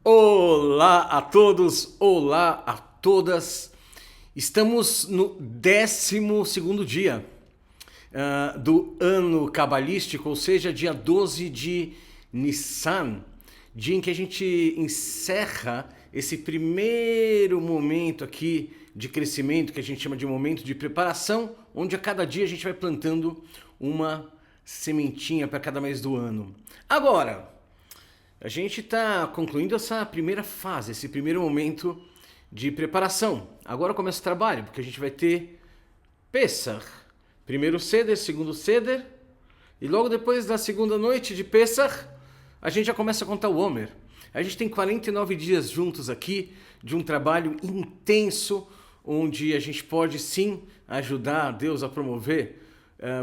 Olá a todos, olá a todas. Estamos no 12º dia do ano cabalístico, ou seja, dia 12 de Nissan, dia em que a gente encerra esse primeiro momento aqui de crescimento, que a gente chama de momento de preparação, onde a cada dia a gente vai plantando uma sementinha para cada mês do ano. Agora, a gente está concluindo essa primeira fase, esse primeiro momento de preparação. Agora começa o trabalho, porque a gente vai ter Pessach. Primeiro Seder, segundo Seder. E logo depois da segunda noite de Pessach, a gente já começa a contar o Homer. A gente tem 49 dias juntos aqui, de um trabalho intenso, onde a gente pode sim ajudar Deus a promover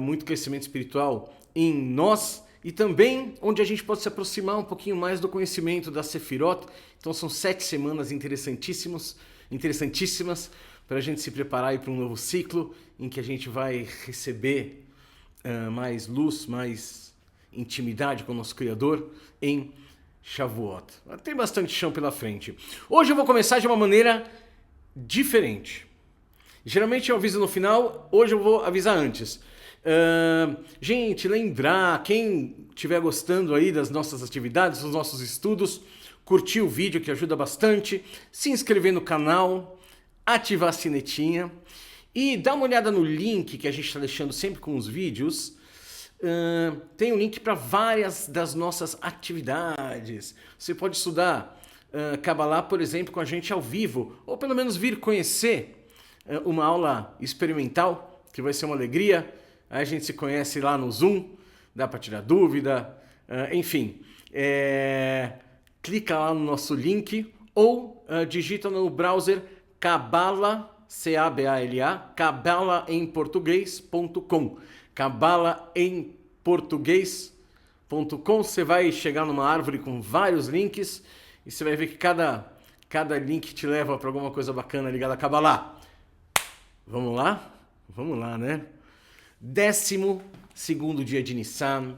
muito crescimento espiritual em nós, e também onde a gente pode se aproximar um pouquinho mais do conhecimento da Sefirot. Então são 7 semanas interessantíssimas para a gente se preparar para um novo ciclo em que a gente vai receber mais luz, mais intimidade com o nosso Criador em Shavuot. Tem bastante chão pela frente. Hoje eu vou começar de uma maneira diferente. Geralmente eu aviso no final, hoje eu vou avisar antes. Gente, lembrar, quem estiver gostando aí das nossas atividades, dos nossos estudos, curtir o vídeo que ajuda bastante, se inscrever no canal, ativar a sinetinha e dar uma olhada no link que a gente está deixando sempre com os vídeos. Tem um link para várias das nossas atividades. Você pode estudar Kabbalah, por exemplo, com a gente ao vivo, ou pelo menos vir conhecer uma aula experimental, que vai ser uma alegria. Aí a gente se conhece lá no Zoom, dá para tirar dúvida, enfim. Clica lá no nosso link ou digita no browser Kabbalah, C-A-B-A-L-A, Kabbalah em português.com. Kabbalah em português.com. Você vai chegar numa árvore com vários links e você vai ver que cada link te leva para alguma coisa bacana ligada a Kabbalah. Vamos lá? Vamos lá, né? 12º dia de Nissan.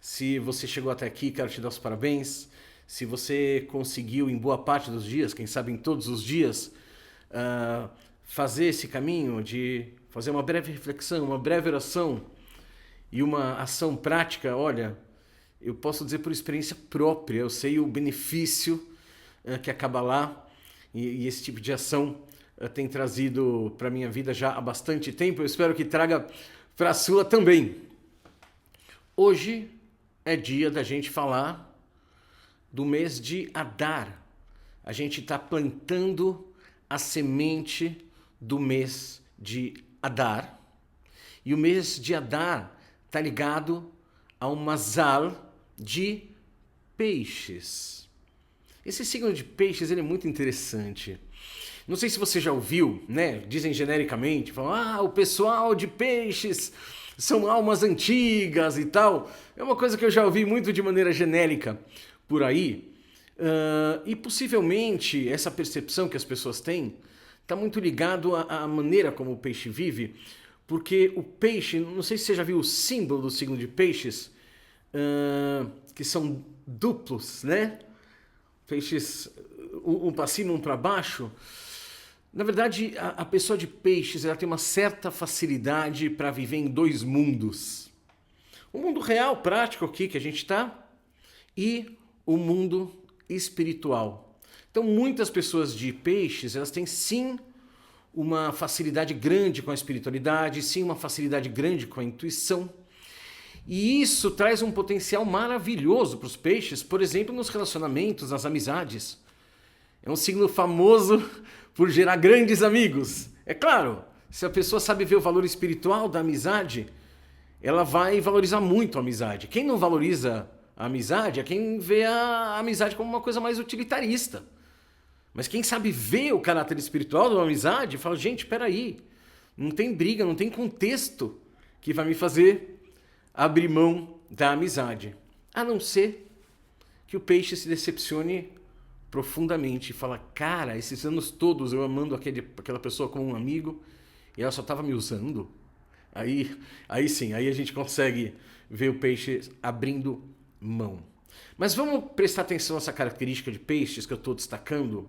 Se você chegou até aqui, quero te dar os parabéns. Se você conseguiu em boa parte dos dias, quem sabe em todos os dias, fazer esse caminho de fazer uma breve reflexão, uma breve oração e uma ação prática, olha, eu posso dizer por experiência própria, eu sei o benefício que a Kabbalah e esse tipo de ação tem trazido para a minha vida já há bastante tempo. Eu espero que traga para a sua também. Hoje é dia da gente falar do mês de Adar. A gente está plantando a semente do mês de Adar. E o mês de Adar está ligado a um mazal de peixes. Esse signo de peixes ele é muito interessante. Não sei se você já ouviu, né? Dizem genericamente, falam, o pessoal de peixes são almas antigas e tal. É uma coisa que eu já ouvi muito de maneira genérica por aí. E possivelmente essa percepção que as pessoas têm está muito ligado à maneira como o peixe vive, porque o peixe, não sei se você já viu o símbolo do signo de peixes, que são duplos, né? Peixes, um para cima, um para baixo. Na verdade, a pessoa de peixes ela tem uma certa facilidade para viver em dois mundos. O mundo real, prático aqui que a gente está, e o mundo espiritual. Então, muitas pessoas de peixes, elas têm sim uma facilidade grande com a espiritualidade, sim uma facilidade grande com a intuição. E isso traz um potencial maravilhoso para os peixes, por exemplo, nos relacionamentos, nas amizades. É um signo famoso por gerar grandes amigos. É claro, se a pessoa sabe ver o valor espiritual da amizade, ela vai valorizar muito a amizade. Quem não valoriza a amizade é quem vê a amizade como uma coisa mais utilitarista. Mas quem sabe ver o caráter espiritual da amizade, fala, gente, peraí, não tem briga, não tem contexto que vai me fazer abrir mão da amizade. A não ser que o peixe se decepcione profundamente e fala, cara, esses anos todos eu amando aquela pessoa como um amigo e ela só estava me usando. Aí sim, aí a gente consegue ver o peixe abrindo mão. Mas vamos prestar atenção nessa característica de peixes que eu estou destacando,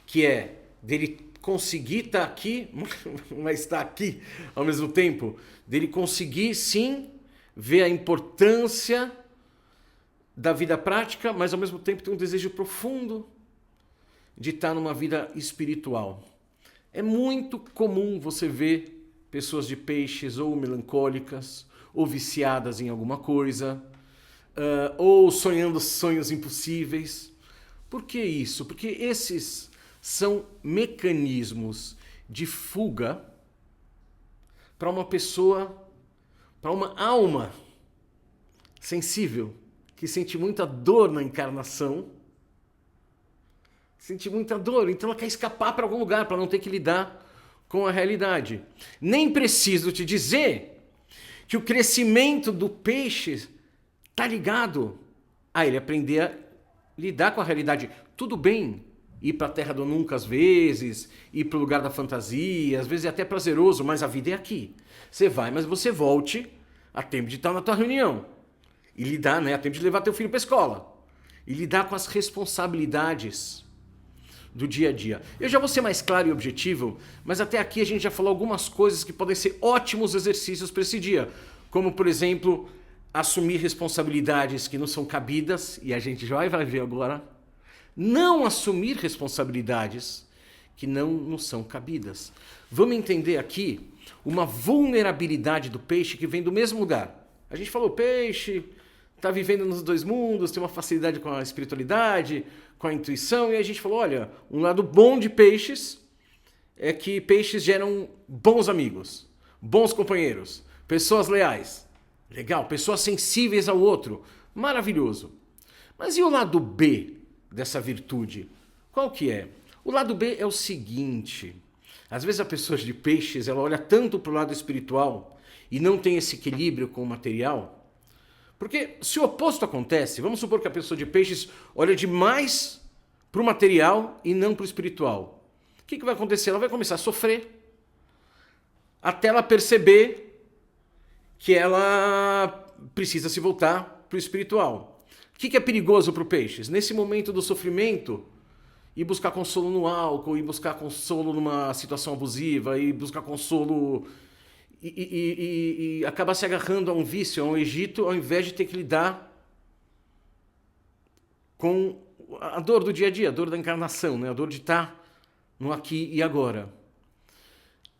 que é dele conseguir estar aqui, mas estar aqui ao mesmo tempo, dele conseguir sim ver a importância da vida prática, mas ao mesmo tempo ter um desejo profundo de estar numa vida espiritual. É muito comum você ver pessoas de peixes ou melancólicas, ou viciadas em alguma coisa, ou sonhando sonhos impossíveis. Por que isso? Porque esses são mecanismos de fuga para uma pessoa, para uma alma sensível, que sente muita dor na encarnação, sente muita dor, então ela quer escapar para algum lugar, para não ter que lidar com a realidade. Nem preciso te dizer que o crescimento do peixe está ligado a ele aprender a lidar com a realidade. Tudo bem ir para a terra do nunca às vezes, ir para o lugar da fantasia, às vezes é até prazeroso, mas a vida é aqui. Você vai, mas você volte a tempo de estar na tua reunião. E lidar, né, a tempo de levar teu filho para a escola. E lidar com as responsabilidades do dia a dia. Eu já vou ser mais claro e objetivo, mas até aqui a gente já falou algumas coisas que podem ser ótimos exercícios para esse dia. Como, por exemplo, assumir responsabilidades que não são cabidas, e a gente já vai ver agora. Não assumir responsabilidades que não são cabidas. Vamos entender aqui uma vulnerabilidade do peixe que vem do mesmo lugar. A gente falou, peixe está vivendo nos dois mundos, tem uma facilidade com a espiritualidade, com a intuição, e a gente falou, olha, um lado bom de peixes é que peixes geram bons amigos, bons companheiros, pessoas leais. Legal, pessoas sensíveis ao outro. Maravilhoso. Mas e o lado B dessa virtude? Qual que é? O lado B é o seguinte, às vezes a pessoa de peixes, ela olha tanto para o lado espiritual e não tem esse equilíbrio com o material. Porque se o oposto acontece, vamos supor que a pessoa de peixes olha demais para o material e não para o espiritual. O que vai acontecer? Ela vai começar a sofrer até ela perceber que ela precisa se voltar para o espiritual. O que é perigoso para o peixes? Nesse momento do sofrimento, ir buscar consolo no álcool, ir buscar consolo numa situação abusiva, ir buscar consolo e acabar se agarrando a um vício, a um Egito, ao invés de ter que lidar com a dor do dia a dia, a dor da encarnação, né? A dor de estar no aqui e agora.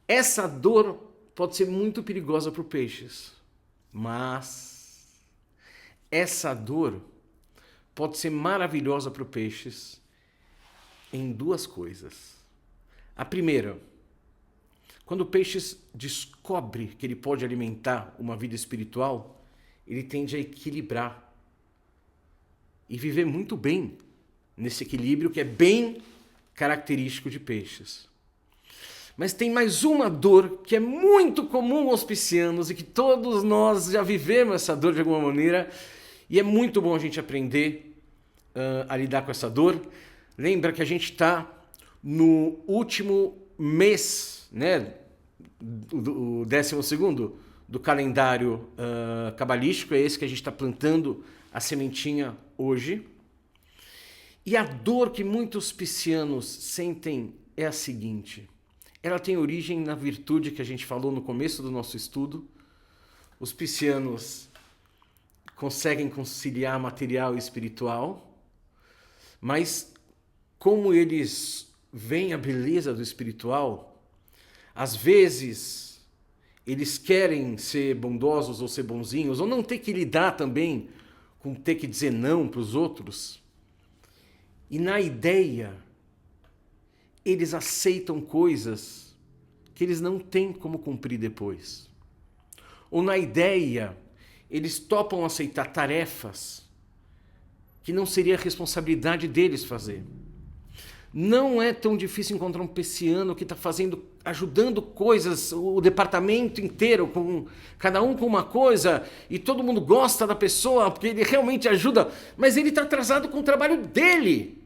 Essa dor pode ser muito perigosa para os peixes, mas essa dor pode ser maravilhosa para os peixes em duas coisas. A primeira, quando o peixe descobre que ele pode alimentar uma vida espiritual, ele tende a equilibrar e viver muito bem nesse equilíbrio que é bem característico de peixes. Mas tem mais uma dor que é muito comum aos piscianos e que todos nós já vivemos essa dor de alguma maneira e é muito bom a gente aprender a lidar com essa dor. Lembra que a gente está no último mês, né, o 12º do calendário cabalístico, é esse que a gente está plantando a sementinha hoje. E a dor que muitos piscianos sentem é a seguinte, ela tem origem na virtude que a gente falou no começo do nosso estudo. Os piscianos conseguem conciliar material e espiritual, mas como eles veem a beleza do espiritual, às vezes eles querem ser bondosos ou ser bonzinhos, ou não ter que lidar também com ter que dizer não para os outros. E na ideia, eles aceitam coisas que eles não têm como cumprir depois. Ou na ideia, eles topam aceitar tarefas que não seria a responsabilidade deles fazer. Não é tão difícil encontrar um pisciano que está ajudando coisas, o departamento inteiro, cada um com uma coisa, e todo mundo gosta da pessoa, porque ele realmente ajuda, mas ele está atrasado com o trabalho dele.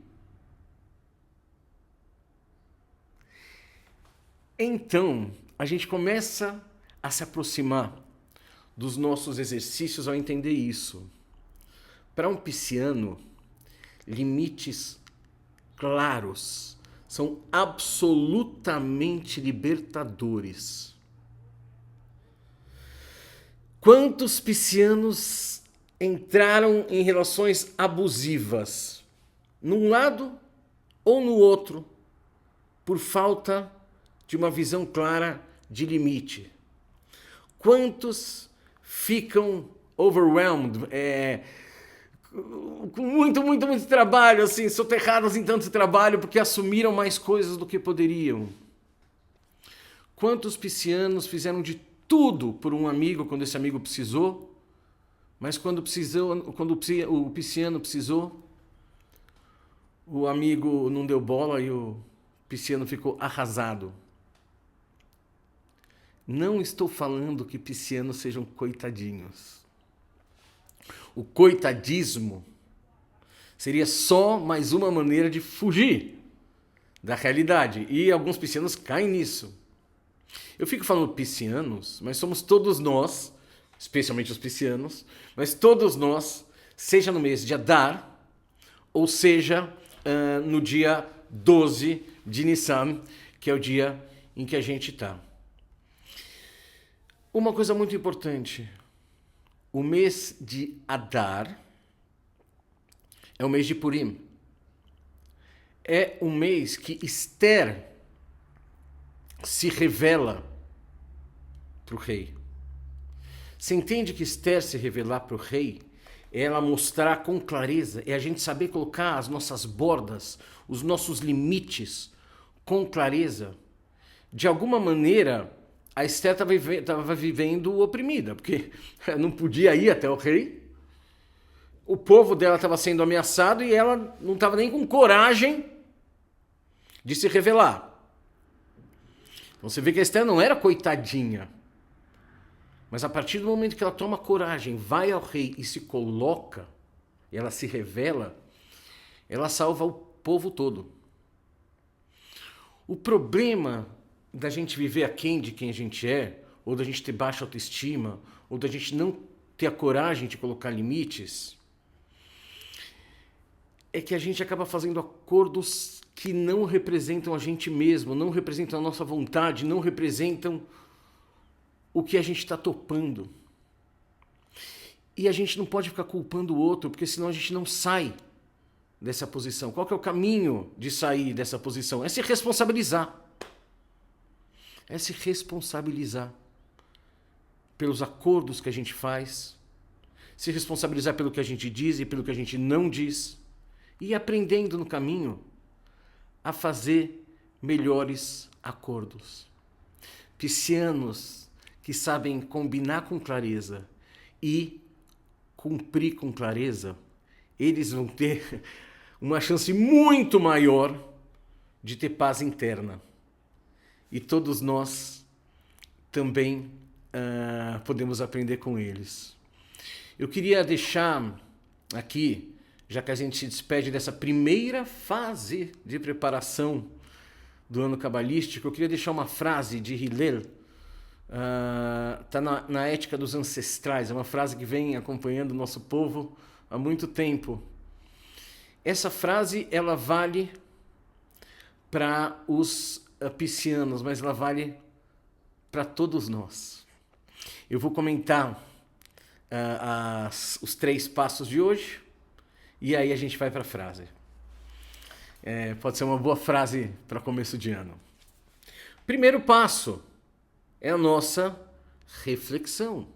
Então, a gente começa a se aproximar dos nossos exercícios ao entender isso. Para um pisciano, limites claros são absolutamente libertadores. Quantos piscianos entraram em relações abusivas, num lado ou no outro, por falta de uma visão clara de limite? Quantos ficam overwhelmed, com muito trabalho, assim, soterrados em tanto trabalho porque assumiram mais coisas do que poderiam? Quantos piscianos fizeram de tudo por um amigo quando esse amigo precisou, mas quando o pisciano precisou, o amigo não deu bola e o pisciano ficou arrasado? Não estou falando que piscianos sejam coitadinhos. O coitadismo seria só mais uma maneira de fugir da realidade. E alguns piscianos caem nisso. Eu fico falando piscianos, mas somos todos nós, especialmente os piscianos, mas todos nós, seja no mês de Adar, ou seja no dia 12 de Nissan, que é o dia em que a gente está. Uma coisa muito importante. O mês de Adar é o mês de Purim. É um mês que Esther se revela para o rei. Você entende que Esther se revelar para o rei é ela mostrar com clareza, é a gente saber colocar as nossas bordas, os nossos limites com clareza. De alguma maneira, a Esther estava vivendo oprimida, porque não podia ir até o rei. O povo dela estava sendo ameaçado e ela não estava nem com coragem de se revelar. Então você vê que a Esther não era coitadinha. Mas a partir do momento que ela toma coragem, vai ao rei e se coloca, ela se revela, ela salva o povo todo. O problema da gente viver aquém de quem a gente é, ou da gente ter baixa autoestima, ou da gente não ter a coragem de colocar limites, é que a gente acaba fazendo acordos que não representam a gente mesmo, não representam a nossa vontade, não representam o que a gente está topando. E a gente não pode ficar culpando o outro, porque senão a gente não sai dessa posição. Qual que é o caminho de sair dessa posição? É se responsabilizar. É se responsabilizar pelos acordos que a gente faz, se responsabilizar pelo que a gente diz e pelo que a gente não diz, e ir aprendendo no caminho a fazer melhores acordos. Piscianos que sabem combinar com clareza e cumprir com clareza, eles vão ter uma chance muito maior de ter paz interna. E todos nós também podemos aprender com eles. Eu queria deixar aqui, já que a gente se despede dessa primeira fase de preparação do ano cabalístico, eu queria deixar uma frase de Hillel, está na Ética dos Ancestrais, é uma frase que vem acompanhando o nosso povo há muito tempo. Essa frase, ela vale para os piscianos, mas ela vale para todos nós. Eu vou comentar os 3 passos de hoje e aí a gente vai para a frase. Pode ser uma boa frase para começo de ano. Primeiro passo é a nossa reflexão.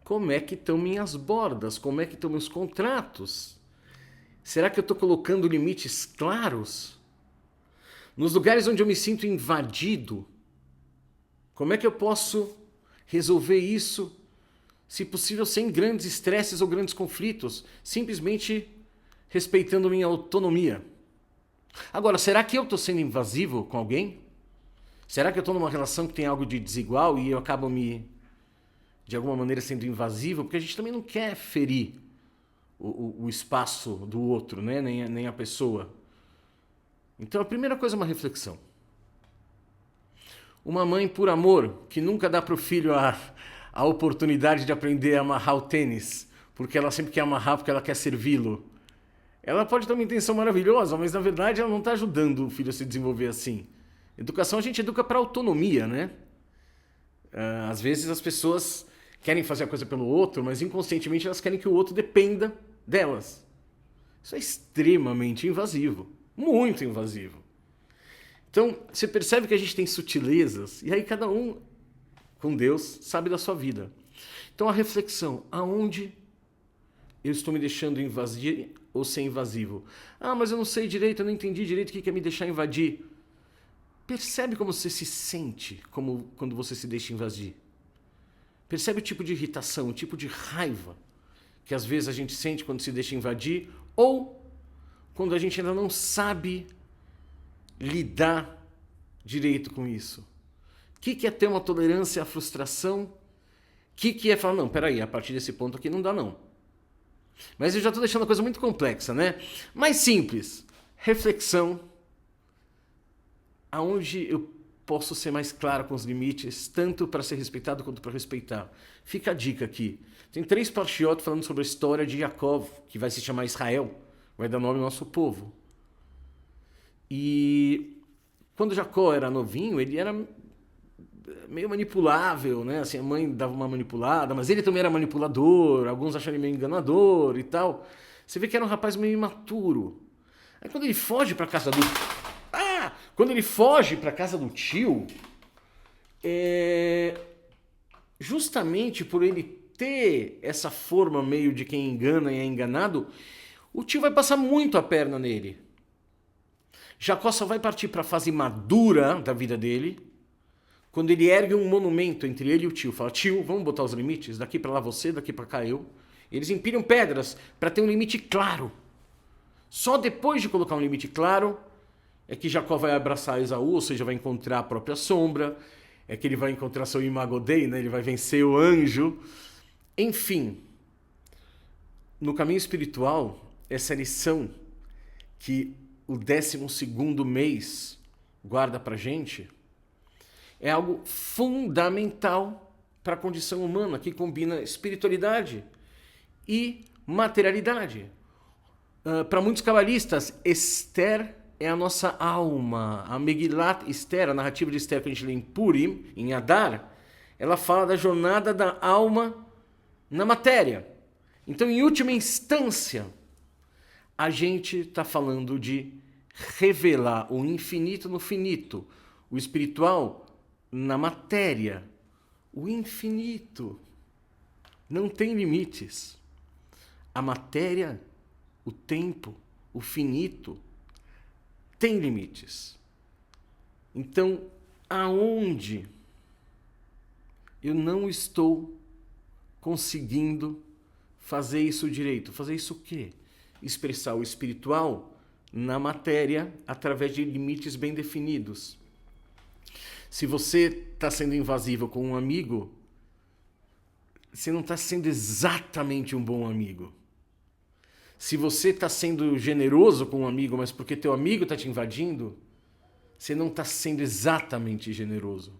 Como é que estão minhas bordas? Como é que estão meus contratos? Será que eu estou colocando limites claros? Nos lugares onde eu me sinto invadido, como é que eu posso resolver isso, se possível, sem grandes estresses ou grandes conflitos, simplesmente respeitando minha autonomia? Agora, será que eu estou sendo invasivo com alguém? Será que eu estou numa relação que tem algo de desigual e eu acabo de alguma maneira, sendo invasivo? Porque a gente também não quer ferir o espaço do outro, né? Nem a pessoa. Então, a primeira coisa é uma reflexão. Uma mãe, por amor, que nunca dá para o filho a oportunidade de aprender a amarrar o tênis, porque ela sempre quer amarrar, porque ela quer servi-lo. Ela pode ter uma intenção maravilhosa, mas na verdade ela não está ajudando o filho a se desenvolver assim. Educação a gente educa para autonomia, né? Às vezes as pessoas querem fazer a coisa pelo outro, mas inconscientemente elas querem que o outro dependa delas. Isso é extremamente invasivo, muito invasivo. Então, você percebe que a gente tem sutilezas, e aí cada um, com Deus, sabe da sua vida. Então, a reflexão, aonde eu estou me deixando invadir ou ser invasivo? Ah, mas eu não sei direito, eu não entendi direito o que é me deixar invadir. Percebe como você se sente quando você se deixa invadir? Percebe o tipo de irritação, o tipo de raiva que às vezes a gente sente quando se deixa invadir ou quando a gente ainda não sabe lidar direito com isso. O que é ter uma tolerância à frustração? O que é falar, não, peraí, a partir desse ponto aqui não dá não. Mas eu já estou deixando a coisa muito complexa, né? Mais simples, reflexão, aonde eu posso ser mais claro com os limites, tanto para ser respeitado quanto para respeitar. Fica a dica aqui. Tem 3 parshiot falando sobre a história de Yaakov, que vai se chamar Israel, vai dar nome ao nosso povo. E quando Jacó era novinho, ele era meio manipulável, né? Assim, a mãe dava uma manipulada, mas ele também era manipulador, alguns acharam ele meio enganador e tal. Você vê que era um rapaz meio imaturo. Aí quando ele foge para casa do... Quando ele foge para casa do tio, justamente por ele ter essa forma meio de quem engana e é enganado, o tio vai passar muito a perna nele. Jacó só vai partir para a fase madura da vida dele, quando ele ergue um monumento entre ele e o tio. Fala, tio, vamos botar os limites? Daqui para lá você, daqui para cá eu. Eles empilham pedras para ter um limite claro. Só depois de colocar um limite claro, é que Jacó vai abraçar Esaú, ou seja, vai encontrar a própria sombra, é que ele vai encontrar seu Imago Dei, né? Ele vai vencer o anjo. Enfim, no caminho espiritual, essa lição que o 12º mês guarda pra gente é algo fundamental para a condição humana, que combina espiritualidade e materialidade. Para muitos cabalistas, Esther é a nossa alma. A Megilat Esther, a narrativa de Esther que a gente lê em Purim, em Adar, ela fala da jornada da alma na matéria. Então, em última instância, a gente está falando de revelar o infinito no finito, o espiritual na matéria. O infinito não tem limites. A matéria, o tempo, o finito tem limites. Então, aonde eu não estou conseguindo fazer isso direito? Fazer isso o quê? Expressar o espiritual na matéria através de limites bem definidos. Se você está sendo invasivo com um amigo, você não está sendo exatamente um bom amigo. Se você está sendo generoso com um amigo, mas porque teu amigo está te invadindo, você não está sendo exatamente generoso.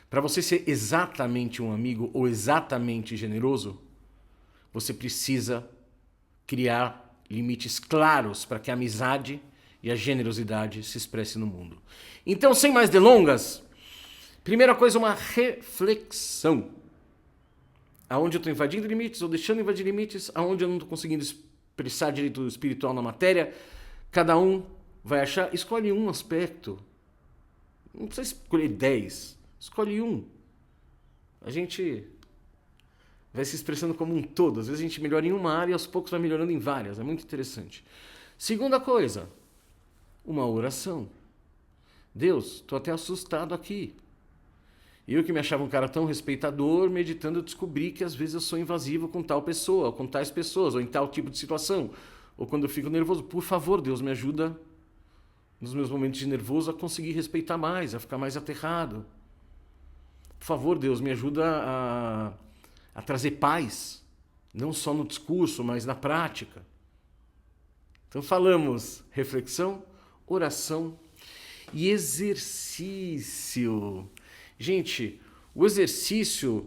Para você ser exatamente um amigo ou exatamente generoso, você precisa criar limites claros para que a amizade e a generosidade se expressem no mundo. Então, sem mais delongas, primeira coisa, uma reflexão. Aonde eu estou invadindo limites ou deixando invadir limites, aonde eu não estou conseguindo expressar direito espiritual na matéria, cada um vai achar, escolhe um aspecto. Não precisa escolher 10, escolhe um. A gente vai se expressando como um todo. Às vezes a gente melhora em uma área e aos poucos vai melhorando em várias. É muito interessante. Segunda coisa, uma oração. Deus, estou até assustado aqui. Eu que me achava um cara tão respeitador, meditando, eu descobri que às vezes eu sou invasivo com tal pessoa, ou com tais pessoas, ou em tal tipo de situação. Ou quando eu fico nervoso, por favor, Deus, me ajuda nos meus momentos de nervoso a conseguir respeitar mais, a ficar mais aterrado. Por favor, Deus, me ajuda a trazer paz, não só no discurso, mas na prática. Então falamos reflexão, oração e exercício. Gente, o exercício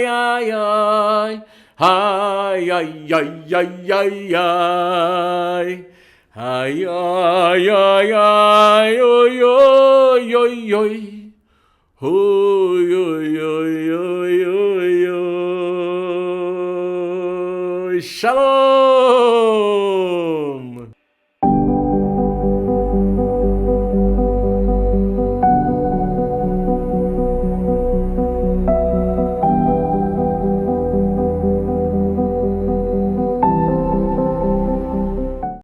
Ai, ai, ai, ai, ai, ai. Ai, ai, ai, ai, oi, oi, oi, oi. Oi, oi, oi, oi, oi, oi. Shalom!